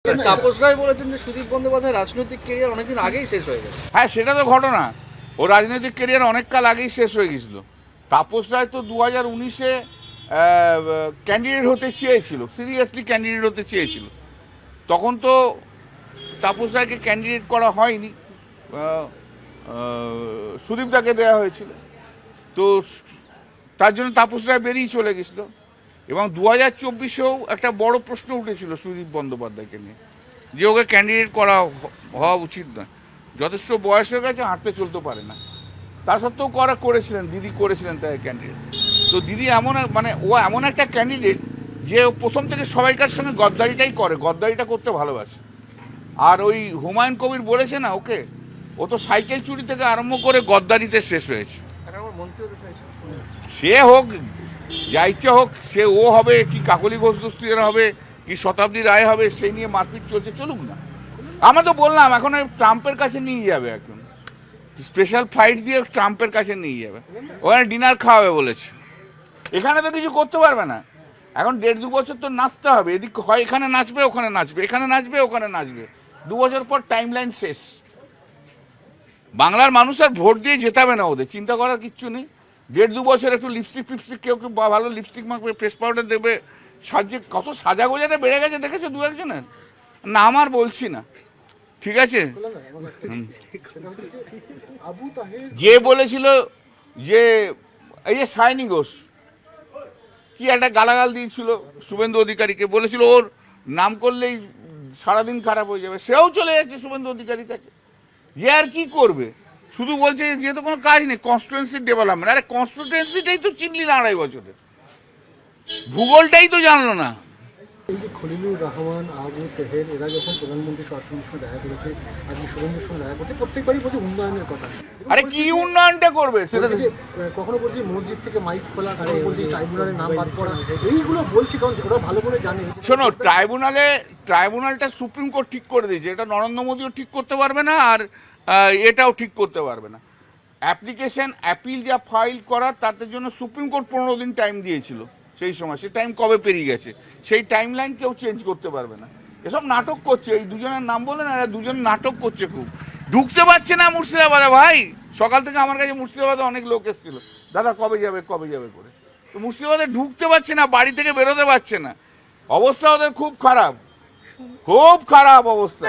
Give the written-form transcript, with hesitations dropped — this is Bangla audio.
তাপস রায় বলেছেন যে সুদীপ বন্দ্যোপাধ্যায় রাজনৈতিক ক্যারিয়ার অনেকদিন আগেই শেষ হয়ে গেছে। হ্যাঁ, সেটা তো ঘটনা। ও রাজনৈতিক ক্যারিয়ার অনেক কাল আগেই শেষ হয়ে গেছিল। তাপস রায় তো 2019-এ ক্যান্ডিডেট হতে চেয়েছিল, সিরিয়াসলি ক্যান্ডিডেট হতে চেয়েছিল। তখন তো তাপস রায়কে ক্যান্ডিডেট করা হয়নি, সুদীপ দাকে দেওয়া হয়েছিল। তো তার জন্য তাপস রায় বেরিয়ে চলে গেছিল। এবং 2024-এও একটা বড় প্রশ্ন উঠেছিল সুদীপ বন্দ্যোপাধ্যায়কে নিয়ে, যে ওকে ক্যান্ডিডেট করা হওয়া উচিত নয়। যথেষ্ট বয়স হয়ে গেছে, হাঁটতে চলতে পারে না। তা সত্ত্বেও করেছিলেন, দিদি করেছিলেন তাই ক্যান্ডিডেট। তো দিদি ও এমন একটা ক্যান্ডিডেট যে প্রথম থেকে সবাইকার সঙ্গে গদ্দারিটা করতে ভালোবাসে। আর ওই হুমায়ুন কবির বলেছে না ওকে, ও তো সাইকেল চুরি থেকে আরম্ভ করে গদ্দারিতে শেষ হয়েছে। সে হোক, যা ইচ্ছা হোক, সে ও হবে কি কাকলি ঘোষ দস্তিদার হবে কি শতাব্দী রায় হবে, সেই নিয়ে মারপিট চলুক না। আমরা তো বললাম এখন ট্রাম্পের কাছে নিয়ে যাবে, এখন স্পেশাল ফ্লাইট দিয়ে ট্রাম্পের কাছে নিয়ে যাবে, ওখানে ডিনার খাওয়াবে বলেছে। এখানে তো কিছু করতে পারবে না, এখন 1.5-2 বছর তো নাচতে হবে। এদিক হয় এখানে নাচবে, ওখানে নাচবে, এখানে নাচবে, ওখানে নাচবে। 2 বছর পর টাইম লাইন শেষ। বাংলার মানুষ আর ভোট দিয়ে জেতাবে না, ওদের চিন্তা করার কিচ্ছু নেই। 1.5-2 বছর একটু লিপস্টিক কেউ ভালো লিপস্টিক মাখবে, ফেস পাউডার দেবে, সাজে কত সাজা গোজাটা বেড়ে গেছে দেখেছো 2-1 জনের। না আমার বলছি না, ঠিক আছে। যে বলেছিল যে এই যে সায়নী ঘোষ কি একটা গালাগাল দিয়েছিল শুভেন্দু অধিকারীকে, বলেছিল ওর নাম করলেই সারাদিন খারাপ হয়ে যাবে, সেও চলে যাচ্ছে শুভেন্দু অধিকারীর কাছে। যে আর কি করবে, শুধু বলছে যে তো কোনো কাজ নেই, কনস্টিটুয়েন্সির ডেভেলপমেন্ট। আরে কনস্টিটুয়েন্সিটাই তো চিনলি না 2.5 বছরে, ভূগোলটাই তো জানলো না। এই যে খলিলুর রহমান, আবু তেহের, এরা যখন প্রধানমন্ত্রী সরাসরি সঙ্গে দেখা করেছে, আজকে শুভেন্দুর সঙ্গে দেখা করতে, প্রত্যেকবারই বলছে উন্নয়নের কথা। আরে কি উন্নয়নটা করবে সেটা কখনো বলছি মসজিদ থেকে মাইক খোলা, কখনো বলছি ট্রাইব্যুনালের নাম বাদ করা, এইগুলো বলছি কারণ ওরা ভালো করে জানে। শোনো, ট্রাইব্যুনালটা সুপ্রিম কোর্ট ঠিক করে দিয়েছে, এটা নরেন্দ্র মোদীও ঠিক করতে পারবে না, আর এটাও ঠিক করতে পারবে না। অ্যাপিল যা ফাইল করার, তাতে জন্য সুপ্রিম কোর্ট 15 দিন টাইম দিয়েছিল সেই সময়। সেই টাইম কবে পেরিয়ে গেছে, সেই টাইম লাইন কেউ চেঞ্জ করতে পারবে না। এসব নাটক করছে, এই দুজনের নাম বলে না, এরা দুজন নাটক করছে খুব। ঢুকতে পারছে না মুর্শিদাবাদে। ভাই, সকাল থেকে আমার কাছে মুর্শিদাবাদে অনেক লোক এসেছিল, দাদা কবে যাবে করে। তো মুর্শিদাবাদে ঢুকতে পারছে না, বাড়ি থেকে বেরোতে পারছে না। অবস্থা ওদের খুব খারাপ অবস্থা।